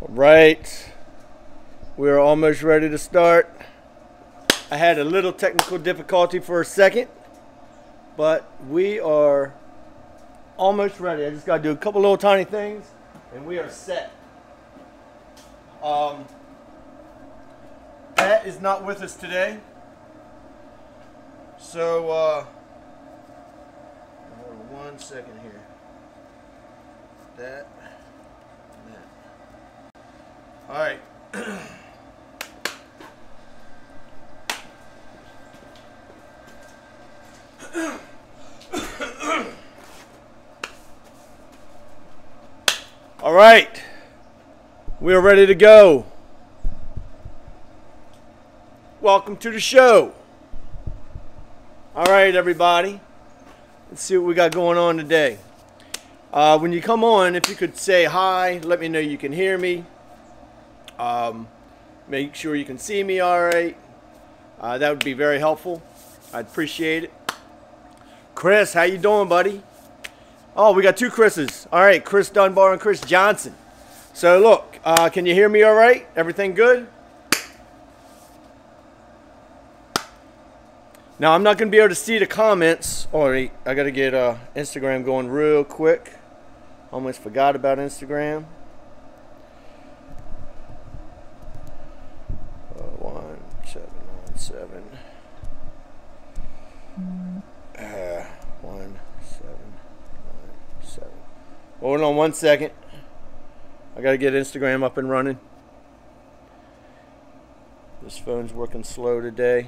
Right, we're almost ready to start. I had a little technical difficulty for a second, but we are almost ready. I just got to do a couple little tiny things and we are set. Pat is not with us today, so 1 second here. That. All right. All right. We are ready to go. Welcome to the show. All right, everybody. Let's see what we got going on today. When you come on, if you could say hi, let me know you can hear me. Make sure you can see me all right. That would be very helpful. I'd appreciate it. Chris, how you doing, buddy? Oh, we got two Chris's. All right, Chris Dunbar and Chris Johnson. So look, can you hear me all right? Everything good? Now, I'm not going to be able to see the comments. All right, I got to get Instagram going real quick. Almost forgot about Instagram. 1797. 1797. Hold on 1 second. I gotta get Instagram up and running. This phone's working slow today.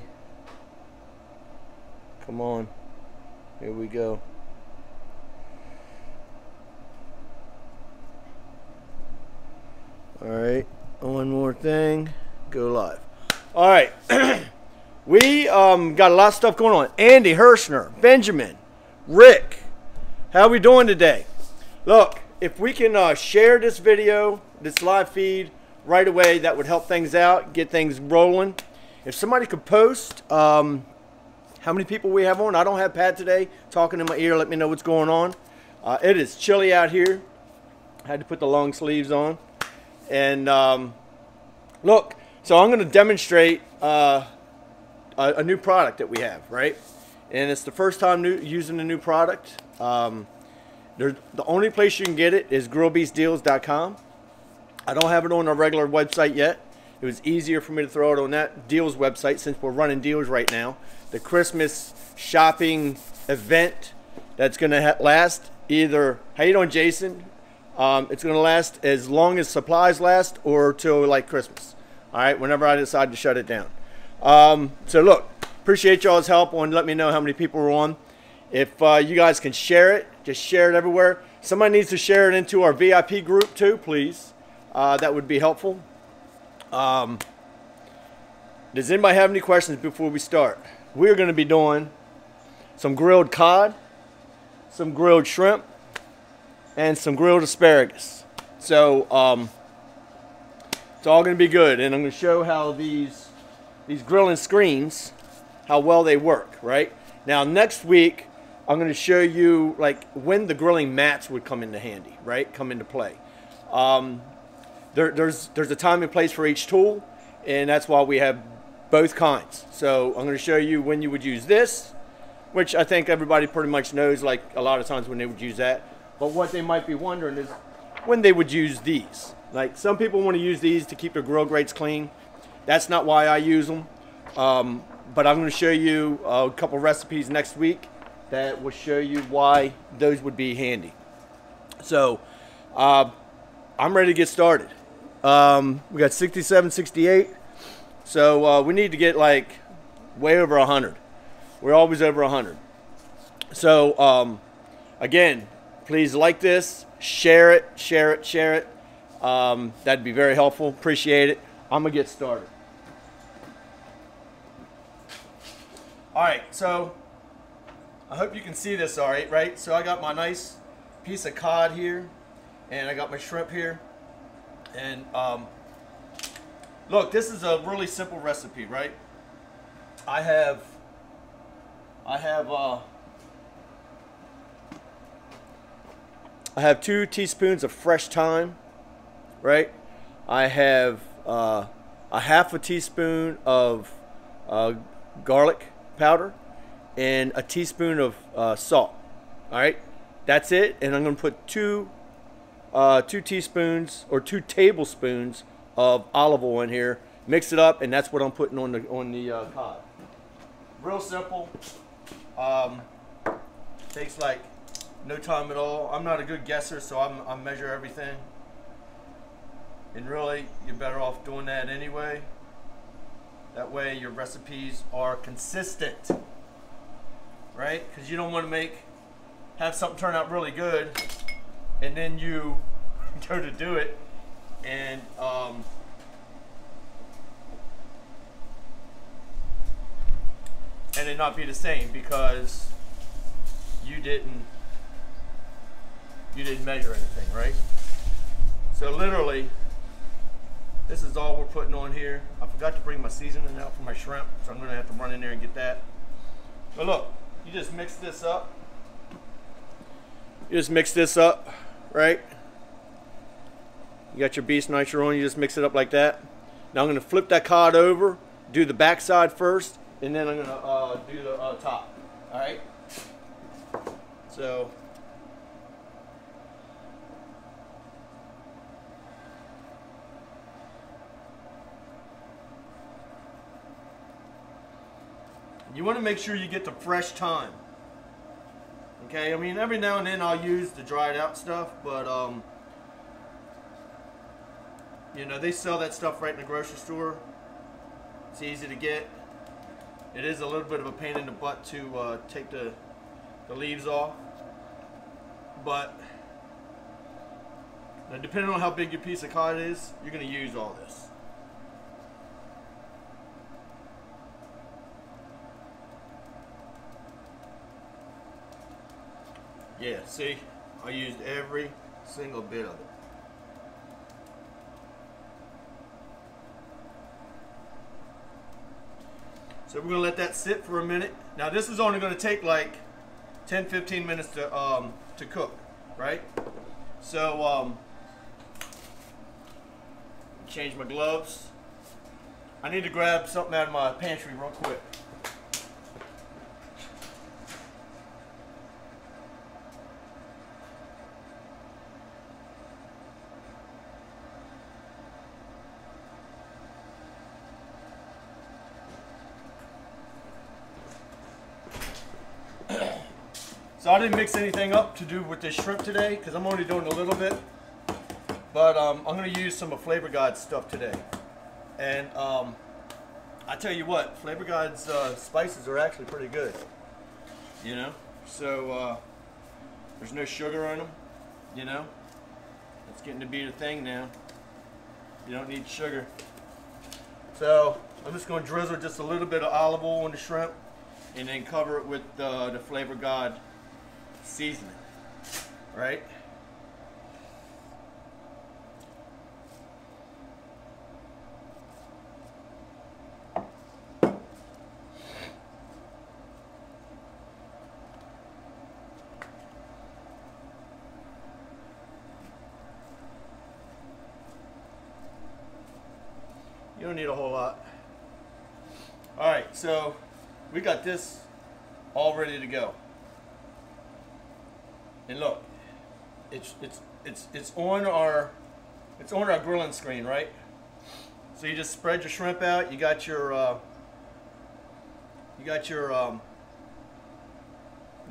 Come on. Here we go. Alright, one more thing. Go live. Alright. We got a lot of stuff going on. Andy Hirschner, Benjamin, Rick. How we doing today? Look, if we can share this video, this live feed right away, that would help things out, get things rolling. If somebody could post how many people we have on. I don't have Pat today talking in my ear. Let me know what's going on. It is chilly out here. I had to put the long sleeves on. And look, so I'm going to demonstrate a new product that we have, right? And it's the first time using a new product. The only place you can get it is grillbeastdeals.com. I don't have it on our regular website yet. It was easier for me to throw it on that deals website since we're running deals right now. The Christmas shopping event that's going to last either, how you doing, Jason? It's going to last as long as supplies last or till like Christmas. All right, whenever I decide to shut it down. So look, appreciate y'all's help on letting me know how many people are on. If you guys can share it, just share it everywhere. Somebody needs to share it into our VIP group too, please. That would be helpful. Does anybody have any questions before we start? We're going to be doing some grilled cod, some grilled shrimp, and some grilled asparagus. So it's all going to be good, and I'm going to show how these grilling screens, how well they work. Right now, next week I'm going to show you like when the grilling mats would come into handy, right? Come into play. There's a time and place for each tool, and that's why we have both kinds. So I'm going to show you when you would use this, which I think everybody pretty much knows, like a lot of times when they would use that. But what they might be wondering is when they would use these. Like some people want to use these to keep their grill grates clean. That's not why I use them. But I'm going to show you a couple recipes next week that will show you why those would be handy. So I'm ready to get started. We got 67, 68. So we need to get like way over 100. We're always over 100. So again, please like this, share it, share it, share it. That'd be very helpful. Appreciate it. I'm gonna get started. All right, so I hope you can see this all right, right? So I got my nice piece of cod here, and I got my shrimp here. And look, this is a really simple recipe, right? I have I have 2 teaspoons of fresh thyme, right? I have a half a teaspoon of garlic powder and a teaspoon of salt. All right, that's it. And I'm going to put two teaspoons or 2 tablespoons of olive oil in here. Mix it up, and that's what I'm putting on the cod. Real simple. Takes like no time at all. I'm not a good guesser, so I measure everything. And really, you're better off doing that anyway. That way your recipes are consistent, right? Because you don't want to have something turn out really good, and then you go to do it, and it not be the same because you didn't measure anything, right? So literally, this is all we're putting on here. I forgot to bring my seasoning out for my shrimp, so I'm gonna have to run in there and get that. But look, you just mix this up. You just mix this up, right? You got your beast nitro on, you just mix it up like that. Now I'm gonna flip that cod over, do the back side first, and then I'm gonna do the top, all right? So, you want to make sure you get the fresh thyme. Okay, I mean every now and then I'll use the dried out stuff, but you know, they sell that stuff right in the grocery store. It's easy to get. It is a little bit of a pain in the butt to take the leaves off, but now, depending on how big your piece of cod is, you're going to use all this. Yeah, see, I used every single bit of it. So we're gonna let that sit for a minute. Now this is only gonna take like 10-15 minutes to cook, right? So change my gloves. I need to grab something out of my pantry real quick. So I didn't mix anything up to do with this shrimp today because I'm only doing a little bit. But I'm going to use some of Flavor God's stuff today. And I tell you what, Flavor God's spices are actually pretty good. You know? So there's no sugar in them. You know? It's getting to be the thing now. You don't need sugar. So I'm just going to drizzle just a little bit of olive oil on the shrimp and then cover it with the Flavor God seasoning, right? You don't need a whole lot. All right, so we got this all ready to go. And look, it's on our grilling screen, right? So you just spread your shrimp out. You got your no,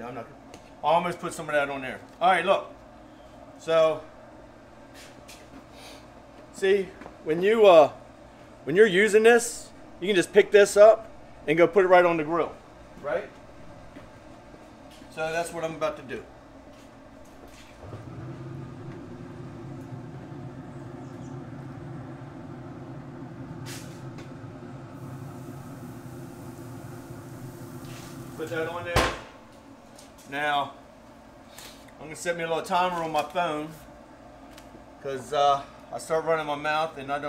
I'm not. I'll almost put some of that on there. All right, look. So see, when you're using this, you can just pick this up and go put it right on the grill, right? So that's what I'm about to do. Put that on there. Now, I'm going to set me a little timer on my phone because I start running my mouth and I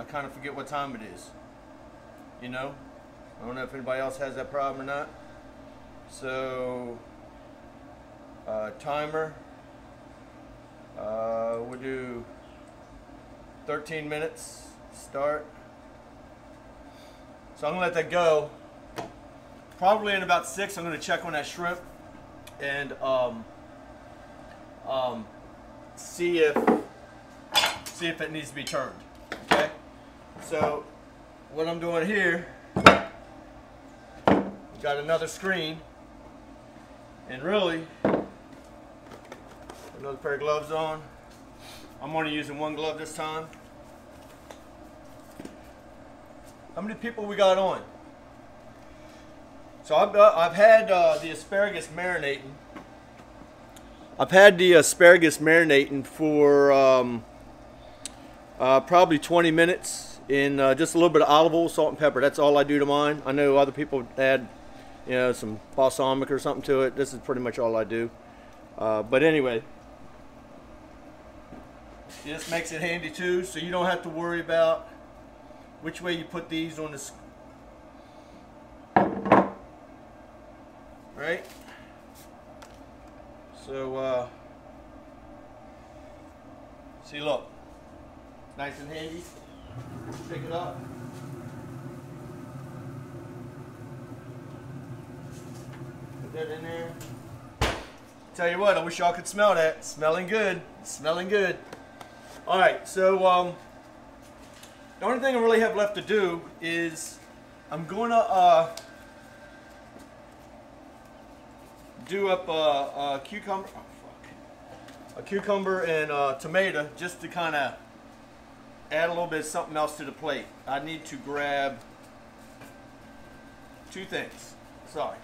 kind of forget what time it is. You know? I don't know if anybody else has that problem or not. So, timer. We'll do 13 minutes. Start. So I'm gonna let that go. Probably in about 6, I'm gonna check on that shrimp and see if it needs to be turned. Okay. So what I'm doing here, got another screen, and really another pair of gloves on. I'm only using one glove this time. How many people we got on? So I've had the asparagus marinating. I've had the asparagus marinating for probably 20 minutes in just a little bit of olive oil, salt, and pepper. That's all I do to mine. I know other people add, you know, some balsamic or something to it. This is pretty much all I do. But anyway, this makes it handy too, so you don't have to worry about which way you put these on this. Right? So, see, look, nice and handy. Pick it up. Put that in there. Tell you what, I wish y'all could smell that. Smelling good. Smelling good. All right, so the only thing I really have left to do is I'm going to do up a cucumber. Oh, fuck. A cucumber and tomato, just to kind of add a little bit of something else to the plate. I need to grab 2 things. Sorry.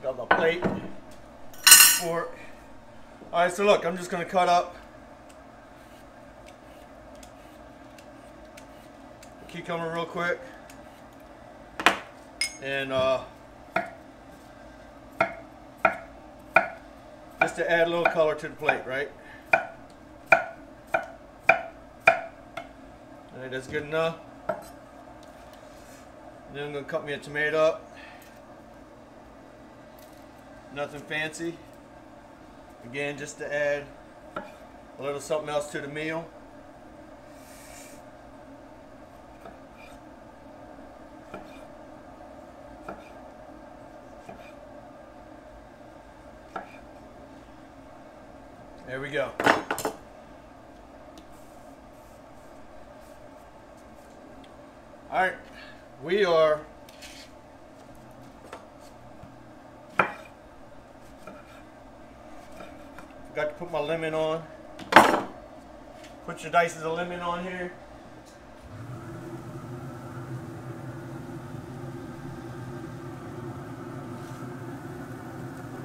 Got my plate for. All right, so look, I'm just going to cut up the cucumber real quick, and just to add a little color to the plate, right? All right, that's good enough. And then I'm going to cut me a tomato up. Nothing fancy. Again, just to add a little something else to the meal. There we go. All right, we are got to put my lemon on. Put your dices of lemon on here.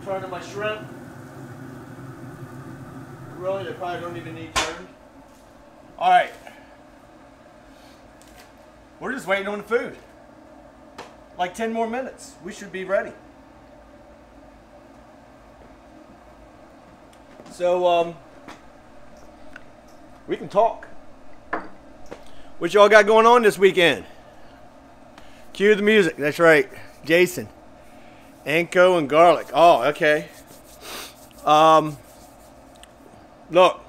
Turn to my shrimp. Really, they probably don't even need turned. All right. We're just waiting on the food. Like 10 more minutes. We should be ready. So, we can talk. What y'all got going on this weekend? Cue the music. That's right. Jason. Anko and garlic. Oh, okay. Look,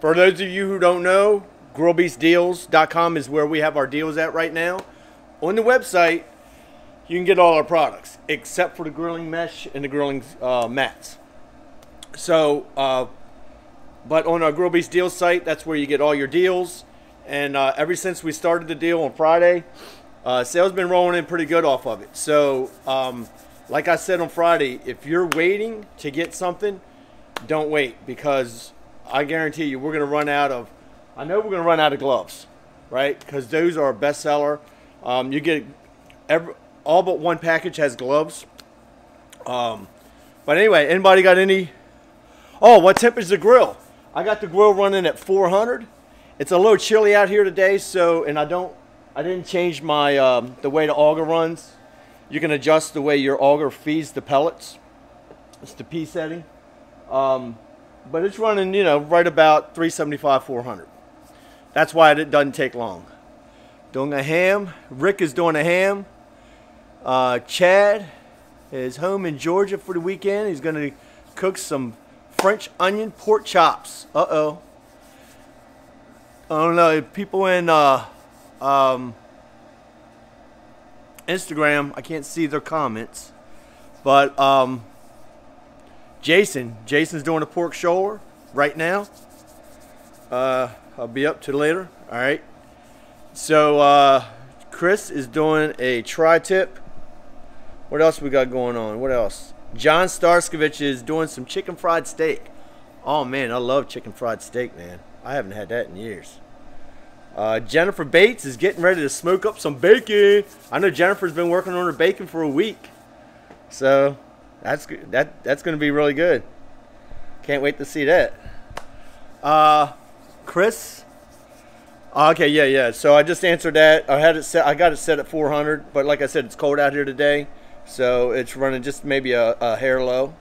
for those of you who don't know, grillbeastdeals.com is where we have our deals at right now. On the website, you can get all our products, except for the grilling mesh and the grilling mats. So, but on our Grill Beast Deals site, that's where you get all your deals. And ever since we started the deal on Friday, sales been rolling in pretty good off of it. So, like I said on Friday, if you're waiting to get something, don't wait, because I guarantee you we're going to run out of, I know we're going to run out of gloves, right? Because those are a bestseller. You get all but one package has gloves. But anyway, anybody got any? Oh, what temp is the grill? I got the grill running at 400. It's a little chilly out here today, so, and I didn't change my the way the auger runs. You can adjust the way your auger feeds the pellets. It's the P setting. but it's running, you know, right about 375, 400. That's why it doesn't take long. Doing a ham. Rick is doing a ham. Chad is home in Georgia for the weekend. He's going to cook some French onion pork chops. Uh-oh. I don't know. People in Instagram, I can't see their comments. But Jason's doing a pork shoulder right now. I'll be up to later. All right. So Chris is doing a tri-tip. What else we got going on? What else? John Starskovich is doing some chicken fried steak. Oh man, I love chicken fried steak, man. I haven't had that in years. Jennifer Bates is getting ready to smoke up some bacon. I know Jennifer's been working on her bacon for a week. So that's good. That's going to be really good. Can't wait to see that. Chris. Okay, yeah. So I just answered that. I had it set. I got it set at 400, but like I said, it's cold out here today, so it's running just maybe a hair low.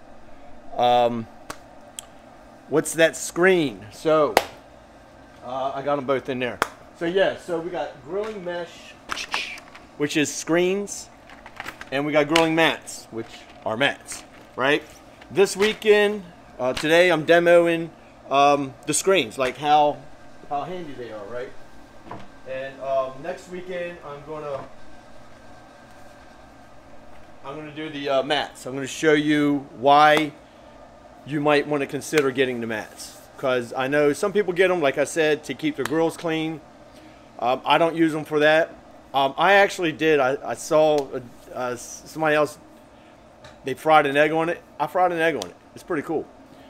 What's that screen? So I got them both in there. So yeah, so we got grilling mesh, which is screens, and we got grilling mats, which are mats, right? This weekend, today I'm demoing the screens, like how handy they are, right? And next weekend I'm gonna do the mats. I'm gonna show you why you might want to consider getting the mats, because I know some people get them, like I said, to keep their grills clean. I don't use them for that. I actually did. I saw somebody else, they fried an egg on it. I fried an egg on it. It's pretty cool.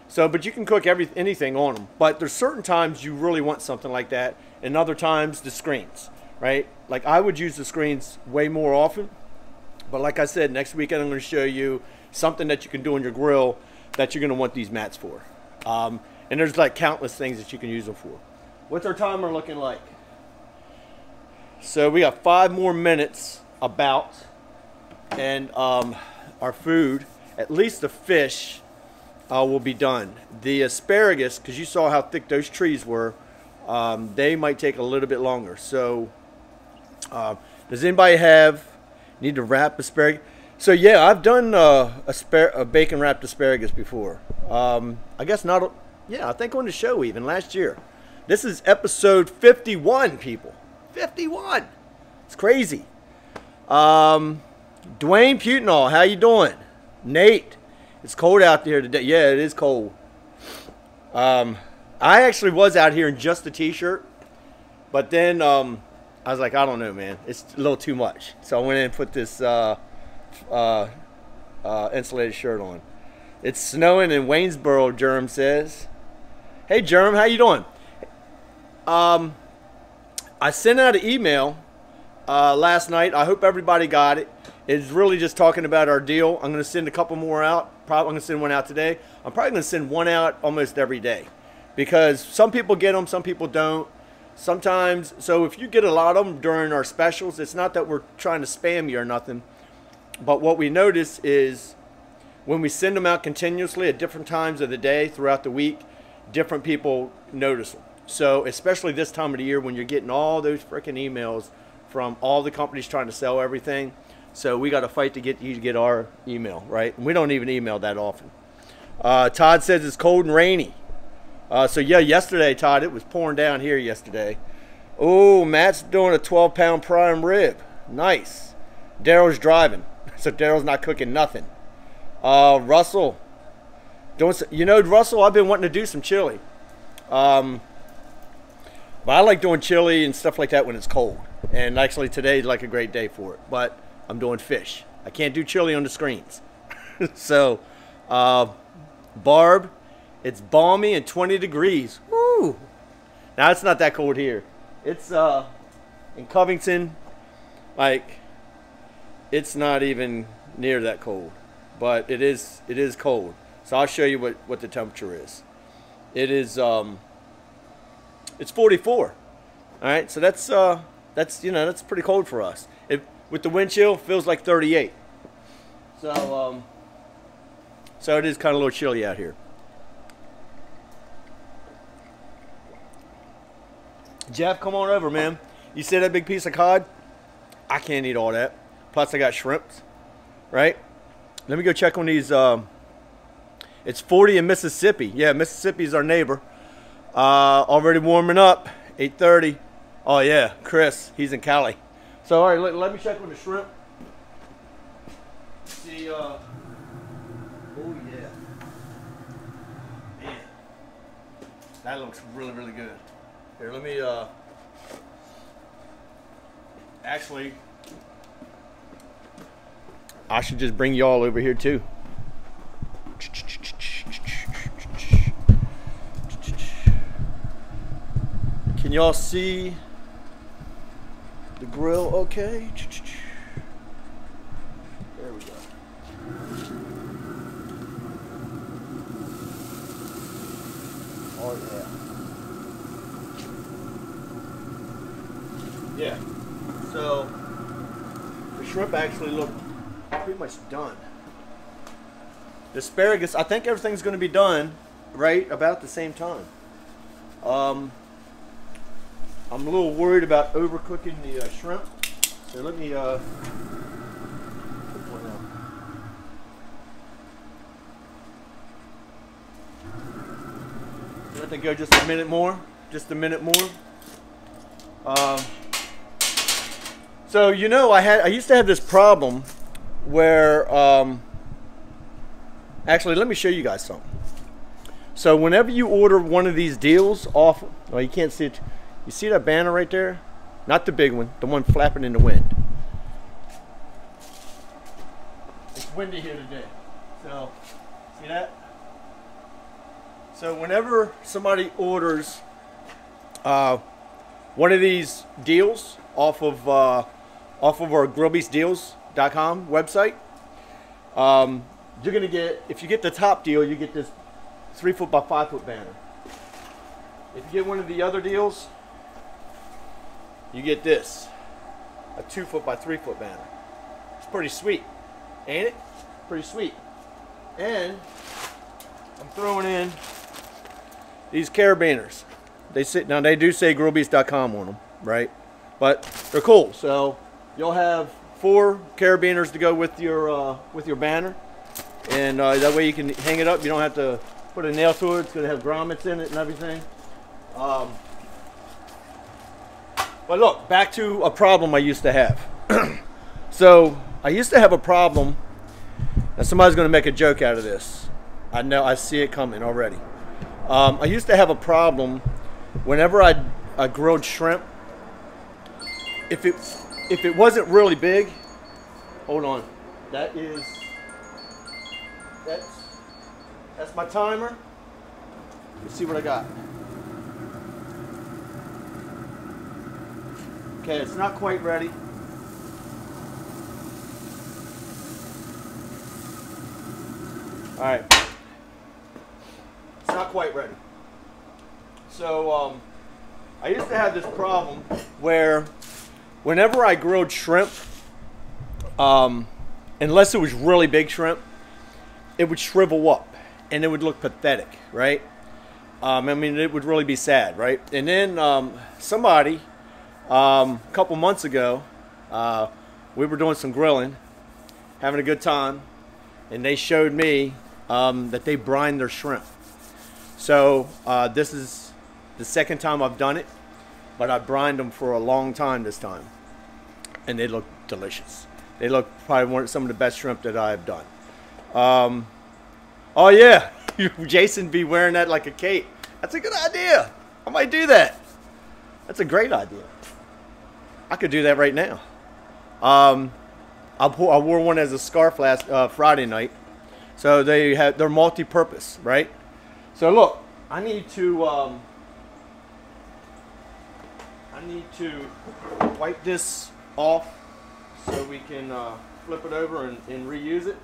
So, but you can cook anything on them. But there's certain times you really want something like that, and other times the screens, right? Like I would use the screens way more often. But like I said, next weekend I'm going to show you something that you can do on your grill that you're going to want these mats for. And there's like countless things that you can use them for. What's our timer looking like? So we got 5 more minutes about, and our food, at least the fish, will be done. The asparagus, because you saw how thick those trees were, they might take a little bit longer. So does anybody need to wrap asparagus? So yeah, I've done a bacon wrapped asparagus before. I guess not. Yeah, I think on the show even last year. This is episode 51, people. 51. It's crazy. Dwayne Putinall, how you doing? Nate, it's cold out there today. Yeah, it is cold. I actually was out here in just a t-shirt, but then I was like, I don't know, man. It's a little too much. So I went in and put this insulated shirt on. It's snowing in Waynesboro, Germ says. Hey, Germ, how you doing? I sent out an email last night. I hope everybody got it. It's really just talking about our deal. I'm going to send a couple more out. I'm going to send one out today. I'm probably going to send one out almost every day, because some people get them, some people don't. Sometimes, so if you get a lot of them during our specials, it's not that we're trying to spam you or nothing. But what we notice is when we send them out continuously at different times of the day throughout the week, different people notice them. So especially this time of the year when you're getting all those freaking emails from all the companies trying to sell everything. So we got to fight to get you to get our email, right? And we don't even email that often. Todd says it's cold and rainy. So yeah, yesterday, Todd, it was pouring down here yesterday. Oh, Matt's doing a 12-pound prime rib. Nice. Daryl's driving, so Daryl's not cooking nothing. Russell, Russell, I've been wanting to do some chili. But I like doing chili and stuff like that when it's cold. And actually today's like a great day for it. But I'm doing fish. I can't do chili on the screens. So, Barb, it's balmy and 20 degrees. Woo! Now it's not that cold here. It's in Covington, like it's not even near that cold. But it is cold. So I'll show you what the temperature is. It is it's 44. All right, so that's pretty cold for us. With the wind chill, feels like 38. So so it is kind of a little chilly out here. Jeff, come on over, man. You see that big piece of cod? I can't eat all that. Plus, I got shrimps, right? Let me go check on these. It's 40 in Mississippi. Yeah, Mississippi's our neighbor. Already warming up. 8:30. Oh yeah, Chris, he's in Cali. So all right, let me check on the shrimp. See, oh yeah, man, that looks really, really good. Here, let me, actually, I should just bring y'all over here too. Can y'all see the grill okay? There we go. Oh yeah. Yeah. So the shrimp actually look pretty much done. The asparagus, I think everything's going to be done right about the same time. I'm a little worried about overcooking the shrimp, so let me put one out. Let it go just a minute more. Just a minute more. So you know, I used to have this problem where actually, let me show you guys something. So whenever you order one of these deals off, well, you can't see it. You see that banner right there? Not the big one, the one flapping in the wind. It's windy here today. So, see that? So whenever somebody orders one of these deals off of our grillbeastdeals.com website, you're gonna get, if you get the top deal, you get this 3 foot by 5 foot banner. If you get one of the other deals, you get this, a 2 foot by 3 foot banner. It's pretty sweet, ain't it? Pretty sweet. And I'm throwing in these carabiners. Now they do say grillbeast.com on them, right? But they're cool. So you'll have 4 carabiners to go with your banner, and that way you can hang it up. You don't have to put a nail through it. It's gonna have grommets in it and everything. But look, back to a problem I used to have. So I used to have a problem, and somebody's going to make a joke out of this. I know, I see it coming already. I used to have a problem whenever I grilled shrimp. If it wasn't really big, hold on. That's my timer. Let's see what I got. Okay, it's not quite ready. All right, it's not quite ready. So I used to have this problem where whenever I grilled shrimp, unless it was really big shrimp, it would shrivel up and it would look pathetic, right? I mean, it would really be sad, right? And then somebody, a couple months ago, we were doing some grilling, having a good time, and they showed me that they brine their shrimp. So this is the second time I've done it, but I brined them for a long time this time, and they look delicious. They look probably some of the best shrimp that I've done. Oh yeah, Jason be wearing that like a cape. That's a good idea. I might do that. That's a great idea. I could do that right now. I wore one as a scarf last Friday night. So they're multi-purpose, right? So look, I need to wipe this off so we can flip it over and reuse it.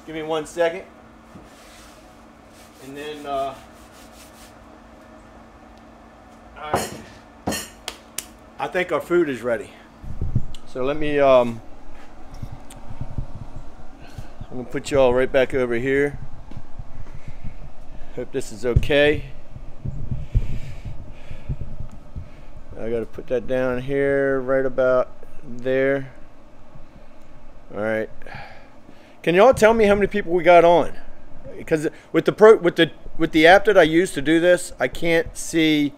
Give me 1 second. And then, all right. I think our food is ready. So let me I'm gonna put y'all right back over here. Hope this is okay. I gotta put that down here, right about there. All right. Can y'all tell me how many people we got on? Because with the app that I use to do this, I can't see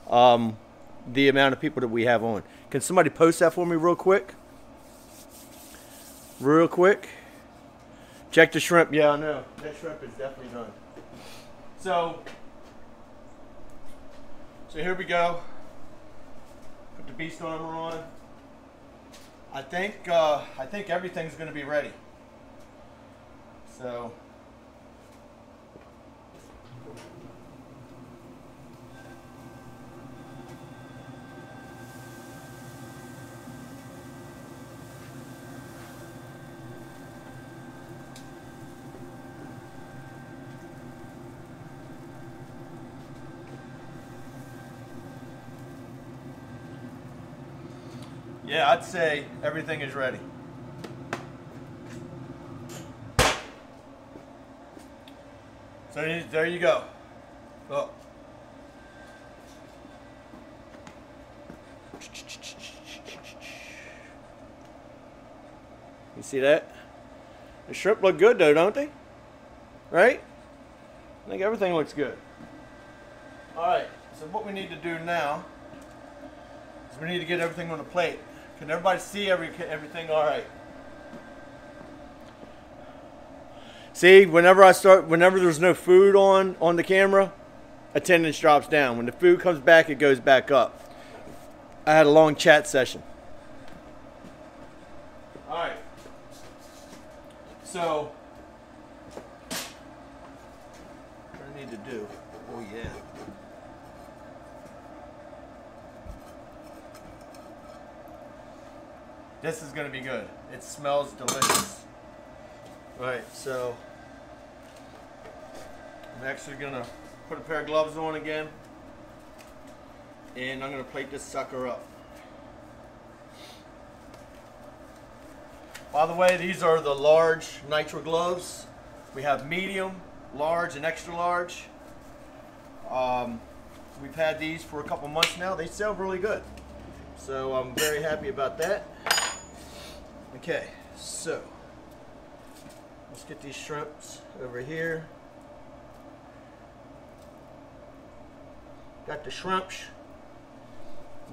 the amount of people that we have on. Can somebody post that for me real quick? Real quick. Check the shrimp. Yeah, I know. That shrimp is definitely done. So here we go. Put the beast armor on. I think everything's going to be ready. So yeah, I'd say everything is ready. So there you go. Oh. You see that? The shrimp look good though, don't they? Right? I think everything looks good. Alright, so what we need to do now is we need to get everything on the plate. Can everybody see everything all right? See, whenever there's no food on the camera, attendance drops down. When the food comes back, it goes back up. I had a long chat session. All right. So, what do I need to do? Oh yeah. This is going to be good. It smells delicious. Alright, so I'm actually going to put a pair of gloves on again. And I'm going to plate this sucker up. By the way, these are the large nitro gloves. We have medium, large, and extra large. We've had these for a couple months now. They sell really good. So I'm very happy about that. Okay, so let's get these shrimps over here. Got the shrimps.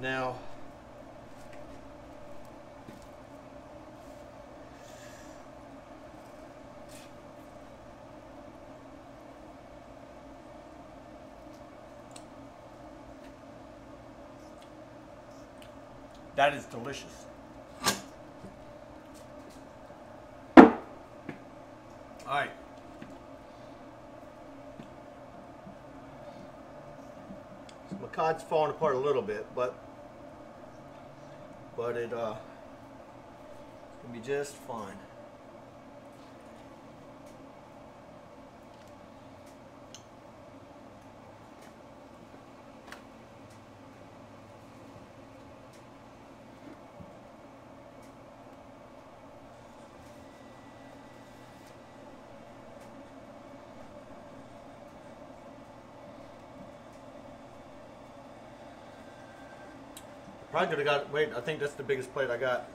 Now, that is delicious. All right. So my cod's falling apart a little bit, but it's gonna be just fine. Probably could have got, wait, I think that's the biggest plate I got.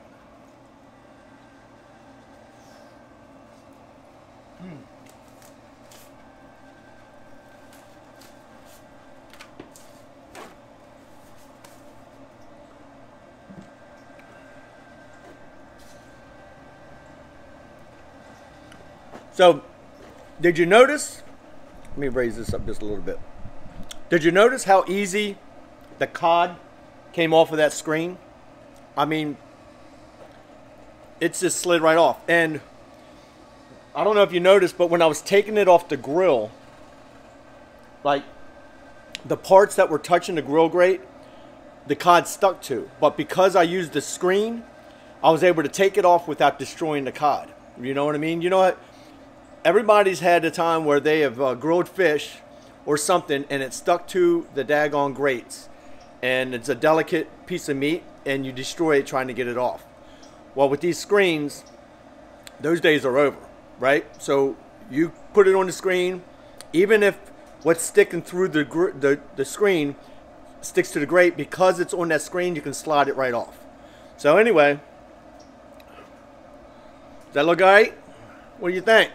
So, did you notice, let me raise this up just a little bit. Did you notice how easy the cod came off of that screen? I mean, it just slid right off. And I don't know if you noticed, but when I was taking it off the grill, like the parts that were touching the grill grate, the cod stuck to. But because I used the screen, I was able to take it off without destroying the cod. You know what I mean? You know what? Everybody's had a time where they have grilled fish or something and it stuck to the daggone grates. And it's a delicate piece of meat and you destroy it trying to get it off. Well, with these screens, those days are over. right? So you put it on the screen, even if what's sticking through the screen sticks to the grate, because it's on that screen, you can slide it right off. So anyway, does that look all right? What do you think?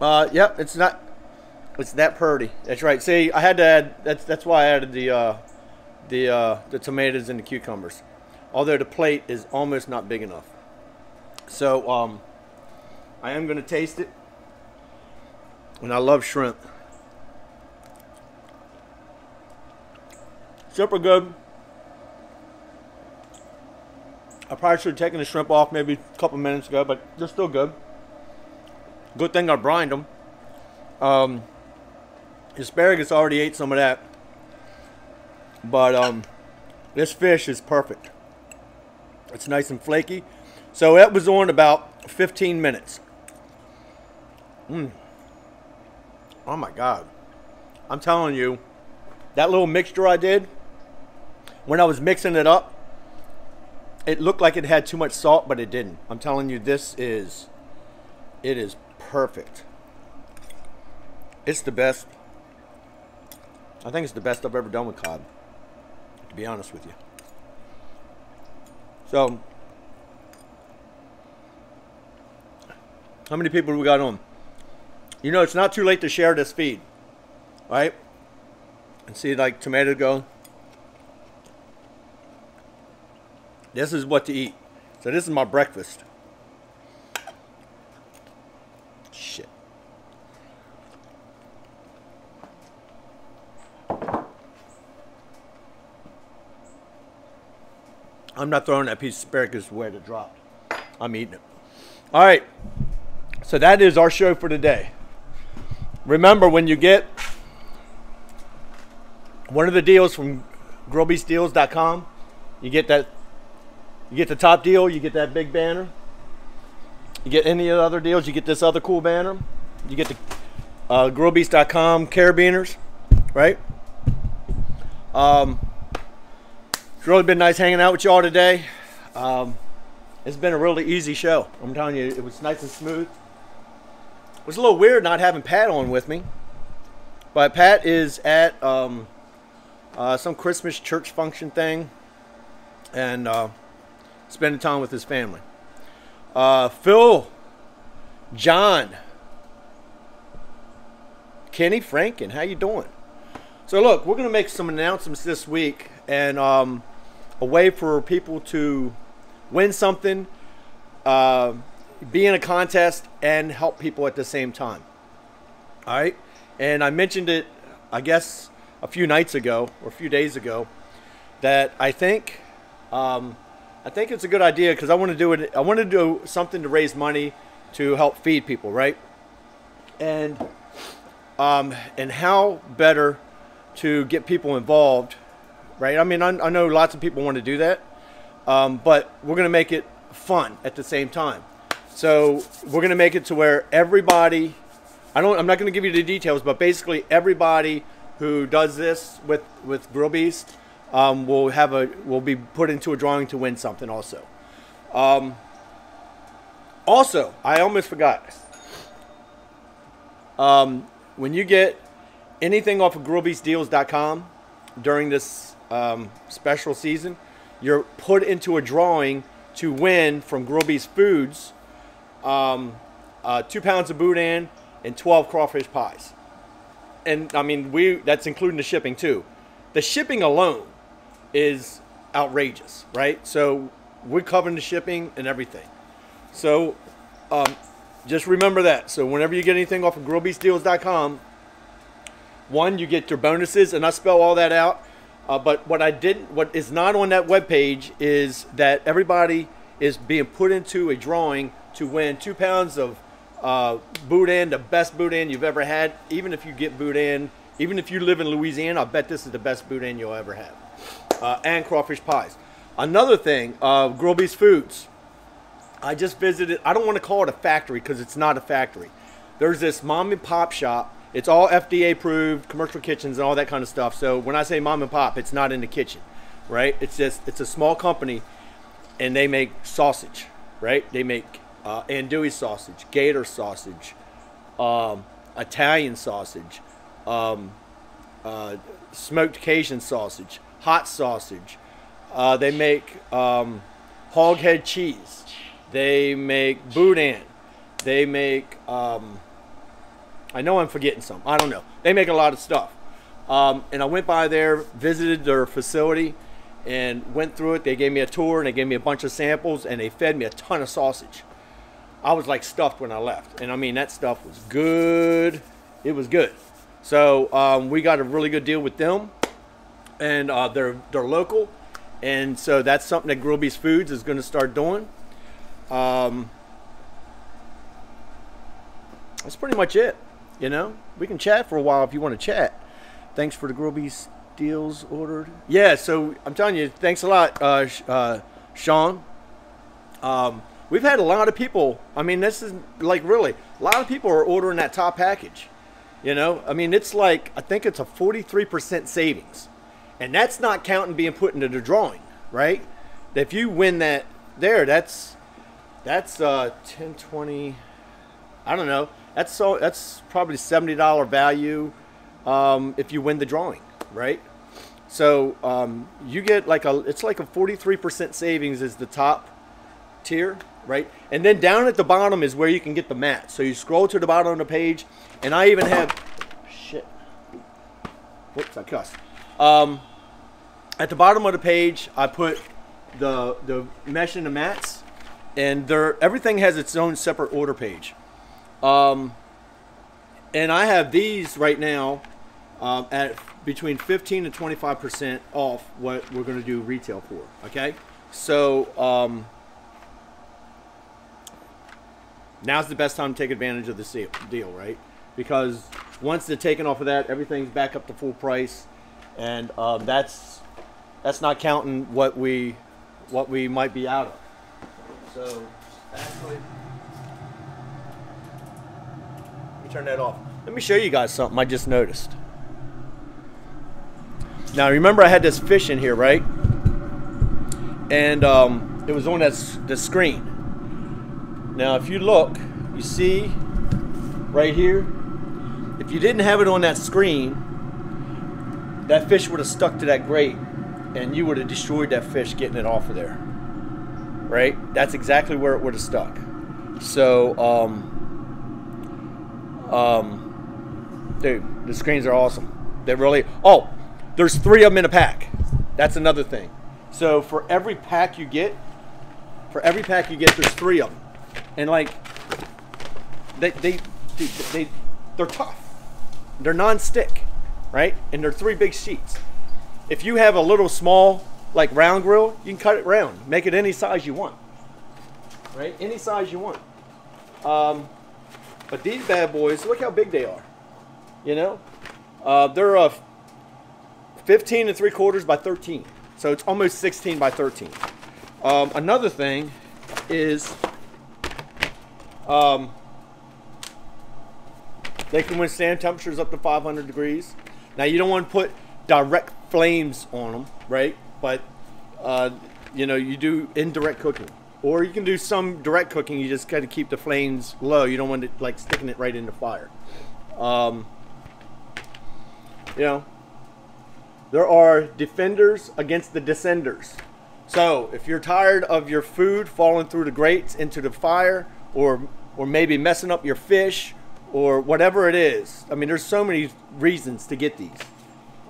Yep, it's that pretty. That's right. See, I had to add, that's why I added the tomatoes and the cucumbers. Although the plate is almost not big enough. So, I am going to taste it. And I love shrimp. Super good. I probably should have taken the shrimp off maybe a couple minutes ago, but they're still good. Good thing I brined them. Asparagus already ate some of that. But this fish is perfect. It's nice and flaky. So it was on about 15 minutes. Oh my God. I'm telling you, that little mixture I did, when I was mixing it up, it looked like it had too much salt, but it didn't. I'm telling you, it is perfect. It's the best. I think it's the best I've ever done with cod, to be honest with you. So, how many people we got on? You know, it's not too late to share this feed, right? And see, like, tomato go. This is what to eat. So this is my breakfast. Shit. I'm not throwing that piece of asparagus where it dropped. I'm eating it. All right. So that is our show for today. Remember, when you get one of the deals from grillbeastdeals.com, you get that. You get the top deal, you get that big banner. You get any of the other deals, you get this other cool banner. You get the grillbeast.com carabiners, right? It's really been nice hanging out with y'all today. It's been a really easy show. I'm telling you, it was nice and smooth. It was a little weird not having Pat on with me. But Pat is at some Christmas church function thing. And spending time with his family. Phil, John, Kenny, Franken, how you doing? So look, we're going to make some announcements this week, and a way for people to win something, be in a contest, and help people at the same time. All right? And I mentioned it, I guess, a few nights ago, or a few days ago, that I think it's a good idea, because I want to do it. I want to do something to raise money to help feed people, right? And how better to get people involved, right? I mean, I know lots of people want to do that, but we're going to make it fun at the same time. So we're going to make it to where everybody, I'm not going to give you the details, but basically everybody who does this with Grill Beast will be put into a drawing to win something also. Also, I almost forgot. When you get anything off of grillbeastdeals.com during this special season, you're put into a drawing to win from Grill Beast Foods 2 pounds of boudin and 12 crawfish pies. And I mean, that's including the shipping too. The shipping alone is outrageous, right? So we're covering the shipping and everything. So just remember that. So whenever you get anything off of grillbeastdeals.com, one, you get your bonuses, and I spell all that out. But what is not on that webpage is that everybody is being put into a drawing to win 2 pounds of boudin, the best boudin you've ever had. Even if you get boudin, even if you live in Louisiana, I bet this is the best boudin you'll ever have. And crawfish pies. Another thing, Grill Beast Foods. I just visited, I don't want to call it a factory because it's not a factory. There's this mom and pop shop. It's all FDA approved, commercial kitchens and all that kind of stuff. So when I say mom and pop, it's not in the kitchen, right? It's a small company, and they make sausage, right? They make andouille sausage, gator sausage, Italian sausage, smoked Cajun sausage, hot sausage. They make hog head cheese. They make boudin. They make, I know I'm forgetting some. I don't know. They make a lot of stuff. And I went by there, visited their facility, and went through it. They gave me a tour, and they gave me a bunch of samples, and they fed me a ton of sausage. I was like stuffed when I left. And I mean, that stuff was good. It was good. So we got a really good deal with them. And they're local. And so that's something that Grillby's Foods is going to start doing. That's pretty much it. You know, we can chat for a while if you want to chat. Thanks for the Grillby's deals ordered. Yeah, so I'm telling you, thanks a lot, Sean. We've had a lot of people. I mean, this is like really a lot of people are ordering that top package. You know, I mean, it's like I think it's a 43% savings, and that's not counting being put into the drawing, right? If you win that there, that's 10, 20. I don't know. That's probably $70 value if you win the drawing, right? So you get like it's like a 43% savings is the top tier, right? And then down at the bottom is where you can get the mat. So you scroll to the bottom of the page, and I even have shit. Whoops, I cussed. At the bottom of the page, I put the mesh and the mats, and everything has its own separate order page. And I have these right now at between 15 and 25% off what we're going to do retail for. Okay, so now's the best time to take advantage of this deal, right? Because once they're taken off of that, everything's back up to full price, and that's not counting what we might be out of. So actually, let me turn that off. Let me show you guys something I just noticed. Now remember I had this fish in here, right? And it was on the screen. Now if you look, you see right here, if you didn't have it on that screen, that fish would have stuck to that grate and you would have destroyed that fish getting it off of there. Right? That's exactly where it would have stuck. So dude, the screens are awesome. They really, there's 3 of them in a pack. That's another thing. So for every pack you get, there's 3 of them. And like, they're tough. They're non-stick, right? And they're 3 big sheets. If you have a little small, like round grill, you can cut it round. Make it any size you want, right? Any size you want. But these bad boys, look how big they are. You know, they're 15 3/4 by 13, so it's almost 16 by 13. Another thing is they can withstand temperatures up to 500 degrees. Now you don't want to put direct flames on them, right? But you know, you do indirect cooking, or you can do some direct cooking. You just got to keep the flames low. You don't want it like sticking it right in the fire. You know, there are defenders against the descenders. So if you're tired of your food falling through the grates into the fire, or maybe messing up your fish, or whatever it is, I mean, there's so many reasons to get these.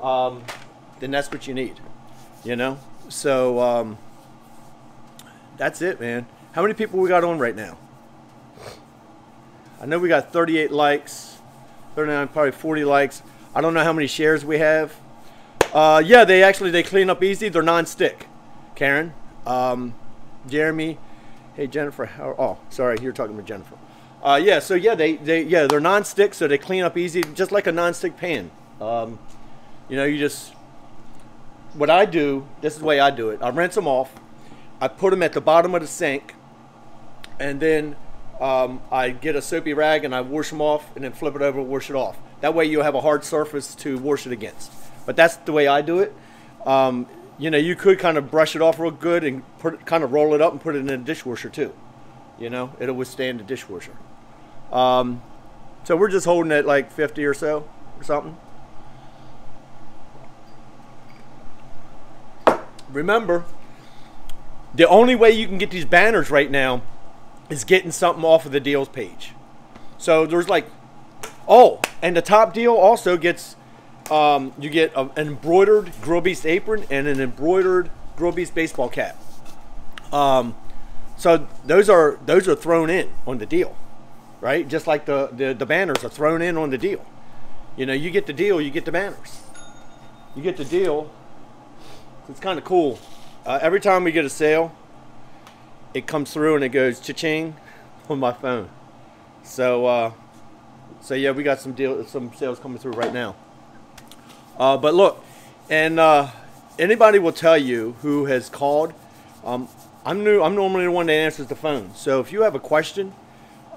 Then that's what you need, you know. So that's it, man. How many people we got on right now? I know we got 38 likes, 39, probably 40 likes. I don't know how many shares we have. Yeah, they clean up easy. They're non-stick. Karen, Jeremy, hey Jennifer. Sorry, you're talking with Jennifer. Yeah, so yeah, they're non-stick, so they clean up easy, just like a non-stick pan. You know, what I do, this is the way I do it. I rinse them off. I put them at the bottom of the sink, and then I get a soapy rag and I wash them off, and then flip it over and wash it off. That way you'll have a hard surface to wash it against. But that's the way I do it. You know, you could kind of brush it off real good and kind of roll it up and put it in a dishwasher too. You know, it'll withstand the dishwasher. So we're just holding it like 50 or so or something. Remember, the only way you can get these banners right now is getting something off of the deals page. So there's like, oh, and the top deal also gets, you get an embroidered Grill Beast apron and an embroidered Grill Beast baseball cap. So those are thrown in on the deal, right? Just like the banners are thrown in on the deal. You know, you get the deal, you get the banners. You get the deal. So it's kind of cool. Every time we get a sale, it comes through and it goes cha-ching on my phone. So yeah, we got some sales coming through right now. But look, and anybody will tell you who has called. I'm normally the one that answers the phone. So if you have a question,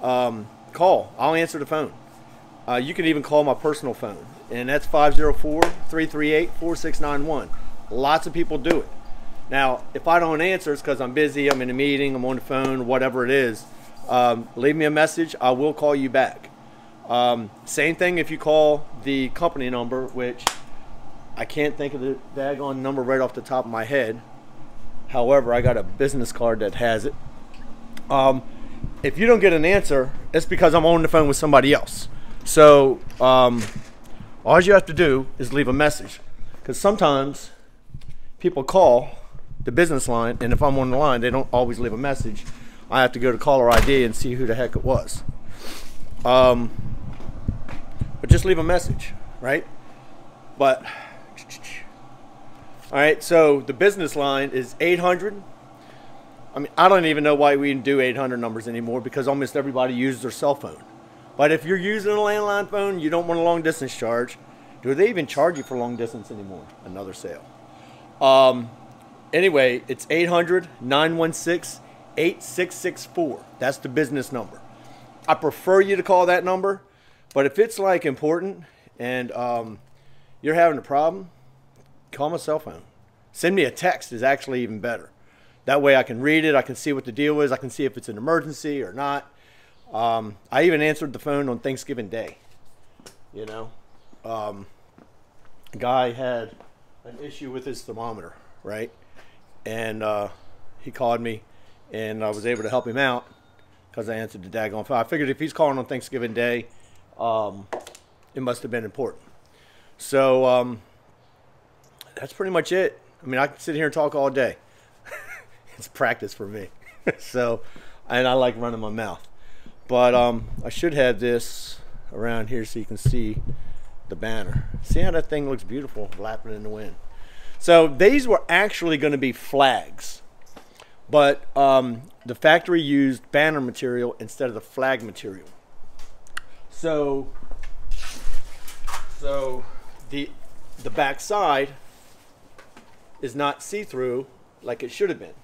call. I'll answer the phone. You can even call my personal phone, and that's 504-338-4691. Lots of people do it. Now, if I don't answer, it's because I'm busy, I'm in a meeting, I'm on the phone, whatever it is. Leave me a message. I will call you back. Same thing if you call the company number, which I can't think of the daggone number right off the top of my head. However, I got a business card that has it. If you don't get an answer, it's because I'm on the phone with somebody else. So all you have to do is leave a message, because sometimes people call the business line, and if I'm on the line, they don't always leave a message. I have to go to caller ID and see who the heck it was. But just leave a message, right? But all right, so the business line is 800. I mean, I don't even know why we do 800 numbers anymore, because almost everybody uses their cell phone. But if you're using a landline phone, you don't want a long distance charge. Do they even charge you for long distance anymore? Another sale. Anyway, it's 800-916-8664. That's the business number. I prefer you to call that number, but if it's like important and you're having a problem, call my cell phone. Send me a text is actually even better. That way I can read it, I can see what the deal is, I can see if it's an emergency or not. I even answered the phone on Thanksgiving Day. You know, a guy had an issue with his thermometer, right? And he called me, and I was able to help him out because I answered the daggone phone. I figured if he's calling on Thanksgiving Day, it must have been important. So that's pretty much it. I mean, I can sit here and talk all day. It's practice for me. So, and I like running my mouth. But I should have this around here so you can see the banner. See how that thing looks beautiful, flapping in the wind. So these were actually going to be flags, but the factory used banner material instead of the flag material. So the back side is not see-through like it should have been.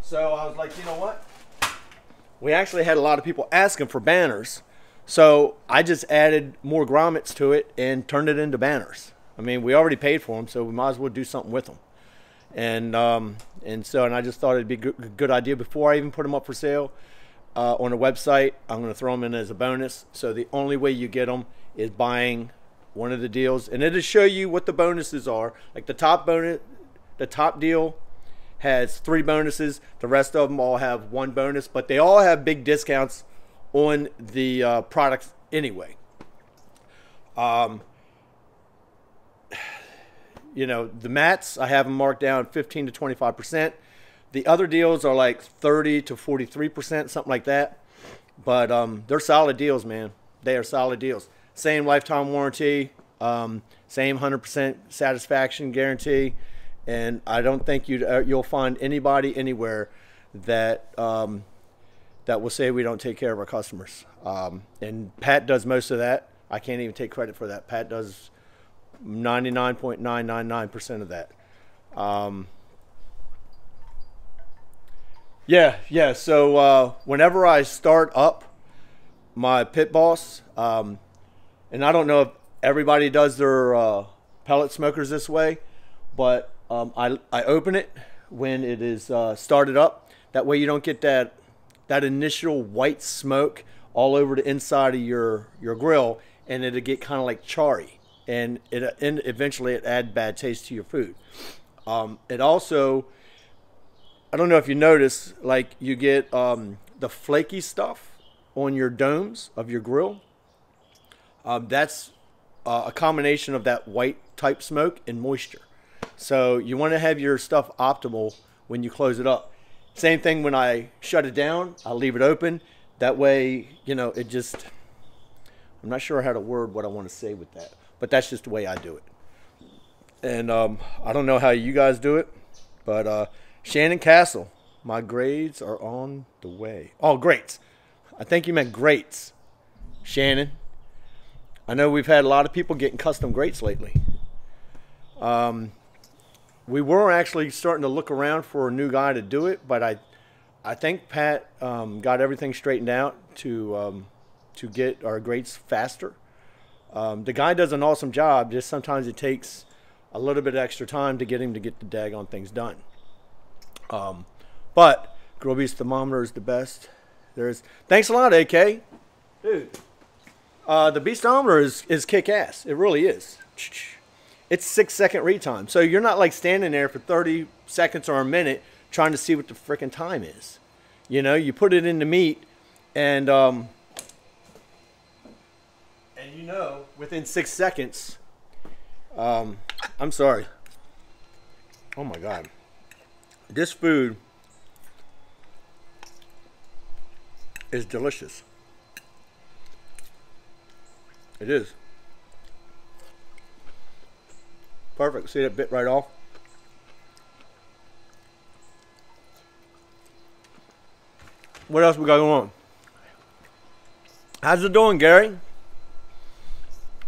So I was like, you know what? We actually had a lot of people asking for banners, so I just added more grommets to it and turned it into banners. I mean, we already paid for them, so we might as well do something with them. And I just thought it'd be a good idea before I even put them up for sale on the website. I'm going to throw them in as a bonus. So the only way you get them is buying one of the deals, and it'll show you what the bonuses are. Like the top bonus, the top deal has 3 bonuses. The rest of them all have 1 bonus, but they all have big discounts on the products anyway. You know, the mats, I have them marked down 15 to 25%. The other deals are like 30 to 43%, something like that. But they're solid deals, man. They are solid deals. Same lifetime warranty, same 100% satisfaction guarantee. And I don't think you'll find anybody anywhere that that will say we don't take care of our customers. And Pat does most of that. I can't even take credit for that. Pat does 99.999% of that. Yeah. So whenever I start up my Pit Boss, and I don't know if everybody does their pellet smokers this way, but I open it when it is started up. That way you don't get that that initial white smoke all over the inside of your grill, and it'll get kind of like charry, and eventually it add bad taste to your food. It also, I don't know if you notice, like you get the flaky stuff on your domes of your grill. That's a combination of that white type smoke and moisture. So you want to have your stuff optimal when you close it up. Same thing when I shut it down, I'll leave it open. That way, you know, it just, I'm not sure how to word what I want to say with that, but that's just the way I do it. And I don't know how you guys do it, but Shannon Castle, my grades are on the way. Oh, grates. I think you meant grates, Shannon. I know we've had a lot of people getting custom grates lately. We were actually starting to look around for a new guy to do it, but I think Pat got everything straightened out to get our grates faster. The guy does an awesome job, just sometimes it takes a little bit extra time to get him to get the daggone things done. But Grill Beast thermometer is the best there is. Thanks a lot, AK. Dude, the Beastometer is kick-ass. It really is. It's 6-second read time. So you're not like standing there for 30 seconds or a minute trying to see what the freaking time is. You know, you put it in the meat, and you know, within 6 seconds, I'm sorry. Oh my God. This food is delicious. It is. Perfect. See that bit right off? What else we got going on? How's it doing, Gary?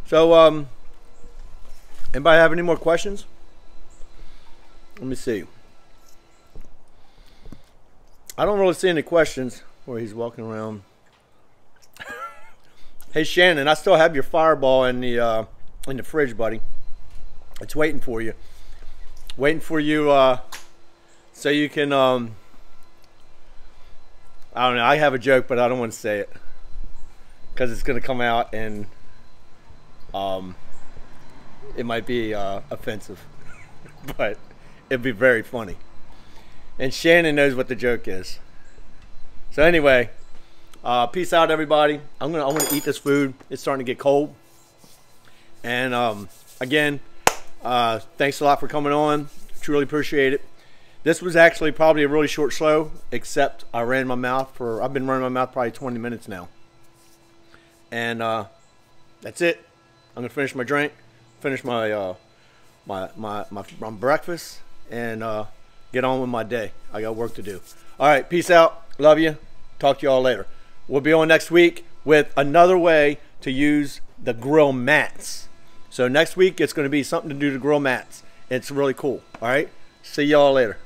So, anybody have any more questions? Let me see. I don't really see any questions where he's walking around. Hey Shannon, I still have your Fireball in the fridge, buddy. It's waiting for you. Waiting for you so you can I don't know, I have a joke, but I don't want to say it because it's going to come out and it might be offensive. But it'd be very funny. And Shannon knows what the joke is. So anyway, peace out, everybody. I'm gonna eat this food. It's starting to get cold. And again, thanks a lot for coming on. Truly appreciate it. This was actually probably a really short show, except I ran my mouth for. I've been running my mouth probably 20 minutes now. And that's it. I'm gonna finish my drink, finish my my breakfast, and get on with my day. I got work to do. All right, peace out. Love you. Talk to you all later. We'll be on next week with another way to use the grill mats. So next week it's going to be something to do to grill mats. It's really cool. All right. See y'all later.